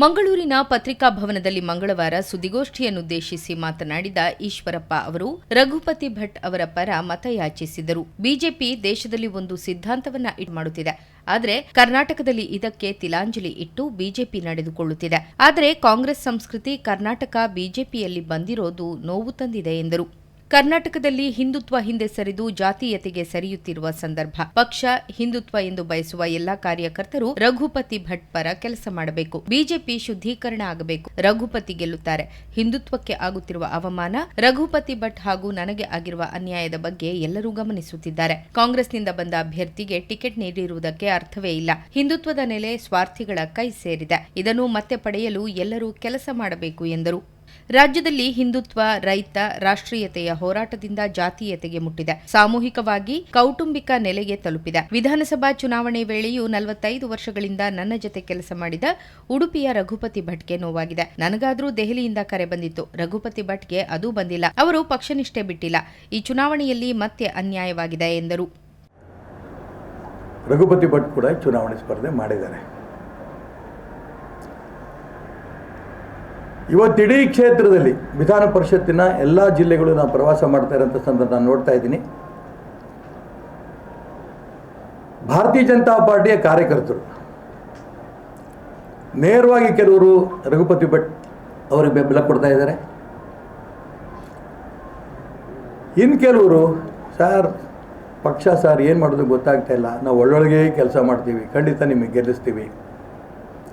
ಮಂಗಳೂರಿನ ಪತ್ರಿಕಾ ಭವನದಲ್ಲಿ ಮಂಗಳವಾರ ಸುದ್ದಿಗೋಷ್ಠಿಯನ್ನುದ್ದೇಶಿಸಿ ಮಾತನಾಡಿದ ಈಶ್ವರಪ್ಪ ಅವರು ರಘುಪತಿ ಭಟ್ ಅವರ ಪರ ಮತಯಾಚಿಸಿದರು. ಬಿಜೆಪಿ ದೇಶದಲ್ಲಿ ಒಂದು ಸಿದ್ಧಾಂತವನ್ನ ಮಾಡುತ್ತಿದೆ. ಆದರೆ ಕರ್ನಾಟಕದಲ್ಲಿ ಇದಕ್ಕೆ ತಿಲಾಂಜಲಿ ಇಟ್ಟು ಬಿಜೆಪಿ ನಡೆದುಕೊಳ್ಳುತ್ತಿದೆ. ಆದರೆ ಕಾಂಗ್ರೆಸ್ ಸಂಸ್ಕೃತಿ ಕರ್ನಾಟಕ ಬಿಜೆಪಿಯಲ್ಲಿ ಬಂದಿರೋದು ನೋವು ತಂದಿದೆ ಎಂದರು. ಕರ್ನಾಟಕದಲ್ಲಿ ಹಿಂದುತ್ವ ಹಿಂದೆ ಸರಿದು ಜಾತೀಯತೆಗೆ ಸರಿಯುತ್ತಿರುವ ಸಂದರ್ಭ. ಪಕ್ಷ ಹಿಂದುತ್ವ ಎಂದು ಬಯಸುವ ಎಲ್ಲಾ ಕಾರ್ಯಕರ್ತರು ರಘುಪತಿ ಭಟ್ ಪರ ಕೆಲಸ ಮಾಡಬೇಕು. ಬಿಜೆಪಿ ಶುದ್ಧೀಕರಣ ಆಗಬೇಕು. ರಘುಪತಿ ಗೆಲ್ಲುತ್ತಾರೆ. ಹಿಂದುತ್ವಕ್ಕೆ ಆಗುತ್ತಿರುವ ಅವಮಾನ, ರಘುಪತಿ ಭಟ್ ಹಾಗೂ ನನಗೆ ಆಗಿರುವ ಅನ್ಯಾಯದ ಬಗ್ಗೆ ಎಲ್ಲರೂ ಗಮನಿಸುತ್ತಿದ್ದಾರೆ. ಕಾಂಗ್ರೆಸ್ನಿಂದ ಬಂದ ಅಭ್ಯರ್ಥಿಗೆ ಟಿಕೆಟ್ ನೀಡಿರುವುದಕ್ಕೆ ಅರ್ಥವೇ ಇಲ್ಲ. ಹಿಂದುತ್ವದ ನೆಲೆ ಸ್ವಾರ್ಥಿಗಳ ಕೈ ಸೇರಿದೆ. ಇದನ್ನು ಮತ್ತೆ ಪಡೆಯಲು ಎಲ್ಲರೂ ಕೆಲಸ ಮಾಡಬೇಕು ಎಂದರು. ರಾಜ್ಯದಲ್ಲಿ ಹಿಂದುತ್ವ, ರೈತ, ರಾಷ್ಟ್ರೀಯತೆಯ ಹೋರಾಟದಿಂದ ಜಾತೀಯತೆಗೆ ಮುಟ್ಟಿದೆ. ಸಾಮೂಹಿಕವಾಗಿ ಕೌಟುಂಬಿಕ ನೆಲೆಗೆ ತಲುಪಿದೆ. ವಿಧಾನಸಭಾ ಚುನಾವಣೆ ವೇಳೆಯೂ 45 ವರ್ಷಗಳಿಂದ ನನ್ನ ಜತೆ ಕೆಲಸ ಮಾಡಿದ ಉಡುಪಿಯ ರಘುಪತಿ ಭಟ್ಗೆ ನೋವಾಗಿದೆ. ನನಗಾದರೂ ದೆಹಲಿಯಿಂದ ಕರೆ ಬಂದಿತ್ತು. ರಘುಪತಿ ಭಟ್ಗೆ ಅದೂ ಬಂದಿಲ್ಲ. ಅವರು ಪಕ್ಷನಿಷ್ಠೆ ಬಿಟ್ಟಿಲ್ಲ. ಈ ಚುನಾವಣೆಯಲ್ಲಿ ಮತ್ತೆ ಅನ್ಯಾಯವಾಗಿದೆ ಎಂದರು. ರಘುಪತಿ ಭಟ್ ಕೂಡ ಚುನಾವಣೆ ಸ್ಪರ್ಧೆ ಮಾಡಿದ್ದಾರೆ. ಇವತ್ತಿಡೀ ಕ್ಷೇತ್ರದಲ್ಲಿ ವಿಧಾನ ಪರಿಷತ್ತಿನ ಎಲ್ಲ ಜಿಲ್ಲೆಗಳು ನಾವು ಪ್ರವಾಸ ಮಾಡ್ತಾ ಇರೋಂಥ ಸಂದರ್ಭ ನಾನು ನೋಡ್ತಾ ಇದ್ದೀನಿ. ಭಾರತೀಯ ಜನತಾ ಪಾರ್ಟಿಯ ಕಾರ್ಯಕರ್ತರು ನೇರವಾಗಿ ಕೆಲವರು ರಘುಪತಿ ಭಟ್ ಅವರಿಗೆ ಬೆಂಬಲ ಕೊಡ್ತಾ ಇದ್ದಾರೆ. ಇನ್ನು ಕೆಲವರು ಪಕ್ಷ ಏನು ಮಾಡೋದು ಗೊತ್ತಾಗ್ತಾ ಇಲ್ಲ, ನಾವು ಒಳ್ಳೊಳಗೆ ಕೆಲಸ ಮಾಡ್ತೀವಿ, ಖಂಡಿತ ನಿಮಗೆ ಗೆಲ್ಲಿಸ್ತೀವಿ,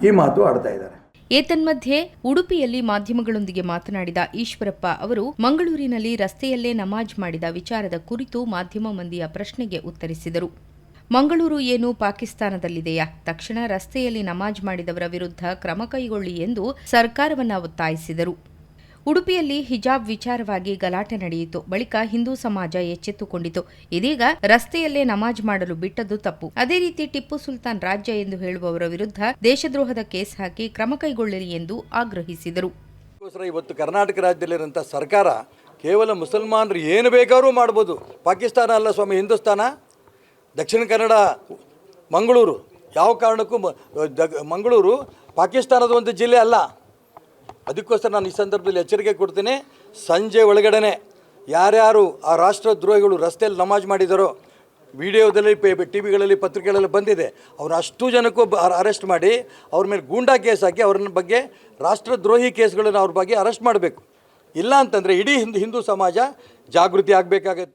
ಈ ಮಾತು ಆಡ್ತಾ ಇದ್ದಾರೆ. ಏತನ್ಮಧ್ಯೆ ಉಡುಪಿಯಲ್ಲಿ ಮಾಧ್ಯಮಗಳೊಂದಿಗೆ ಮಾತನಾಡಿದ ಈಶ್ವರಪ್ಪ ಅವರು ಮಂಗಳೂರಿನಲ್ಲಿ ರಸ್ತೆಯಲ್ಲೇ ನಮಾಜ್ ಮಾಡಿದ ವಿಚಾರದ ಕುರಿತು ಮಾಧ್ಯಮ ಮಂದಿಯ ಪ್ರಶ್ನೆಗೆ ಉತ್ತರಿಸಿದರು. ಮಂಗಳೂರು ಏನು ಪಾಕಿಸ್ತಾನದಲ್ಲಿದೆಯಾ? ತಕ್ಷಣ ರಸ್ತೆಯಲ್ಲಿ ನಮಾಜ್ ಮಾಡಿದವರ ವಿರುದ್ಧ ಕ್ರಮ ಕೈಗೊಳ್ಳಿ ಎಂದು ಸರ್ಕಾರವನ್ನ ಒತ್ತಾಯಿಸಿದರು. ಉಡುಪಿಯಲ್ಲಿ ಹಿಜಾಬ್ ವಿಚಾರವಾಗಿ ಗಲಾಟೆ ನಡೆಯಿತು. ಬಳಿಕ ಹಿಂದೂ ಸಮಾಜ ಎಚ್ಚೆತ್ತುಕೊಂಡಿತು. ಇದೀಗ ರಸ್ತೆಯಲ್ಲೇ ನಮಾಜ್ ಮಾಡಲು ಬಿಟ್ಟದ್ದು ತಪ್ಪು. ಅದೇ ರೀತಿ ಟಿಪ್ಪು ಸುಲ್ತಾನ್ ರಾಜ್ಯ ಎಂದು ಹೇಳುವವರ ವಿರುದ್ಧ ದೇಶದ್ರೋಹದ ಕೇಸ್ ಹಾಕಿ ಕ್ರಮ ಕೈಗೊಳ್ಳಲಿ ಎಂದು ಆಗ್ರಹಿಸಿದರು. ಇವತ್ತು ಕರ್ನಾಟಕ ರಾಜ್ಯದಲ್ಲಿರುವಂಥ ಸರ್ಕಾರ ಕೇವಲ ಮುಸಲ್ಮಾನರು ಏನು ಬೇಕಾದ್ರೂ ಮಾಡ್ಬೋದು. ಪಾಕಿಸ್ತಾನ ಅಲ್ಲ ಸ್ವಾಮಿ, ಹಿಂದೂಸ್ತಾನ. ದಕ್ಷಿಣ ಕನ್ನಡ ಮಂಗಳೂರು ಯಾವ ಕಾರಣಕ್ಕೂ ಮಂಗಳೂರು ಪಾಕಿಸ್ತಾನದ ಒಂದು ಜಿಲ್ಲೆ ಅಲ್ಲ. ಅದಕ್ಕೋಸ್ಕರ ನಾನು ಈ ಸಂದರ್ಭದಲ್ಲಿ ಎಚ್ಚರಿಕೆ ಕೊಡ್ತೀನಿ. ಸಂಜೆ ಒಳಗಡೆ ಯಾರ್ಯಾರು ಆ ರಾಷ್ಟ್ರದ್ರೋಹಿಗಳು ರಸ್ತೆಯಲ್ಲಿ ನಮಾಜ್ ಮಾಡಿದಾರೋ, ವಿಡಿಯೋದಲ್ಲಿ ಟಿ ವಿಗಳಲ್ಲಿ ಪತ್ರಿಕೆಗಳಲ್ಲಿ ಬಂದಿದೆ, ಅವ್ರು ಅಷ್ಟು ಜನಕ್ಕೂ ಅರೆಸ್ಟ್ ಮಾಡಿ ಅವ್ರ ಮೇಲೆ ಗೂಂಡಾ ಕೇಸ್ ಹಾಕಿ ಅವ್ರ ಬಗ್ಗೆ ರಾಷ್ಟ್ರದ್ರೋಹಿ ಕೇಸ್ಗಳನ್ನು ಅವ್ರ ಬಗ್ಗೆ ಅರೆಸ್ಟ್ ಮಾಡಬೇಕು. ಇಲ್ಲ ಅಂತಂದರೆ ಇಡೀ ಹಿಂದೂ ಸಮಾಜ ಜಾಗೃತಿ ಆಗಬೇಕಾಗತ್ತೆ.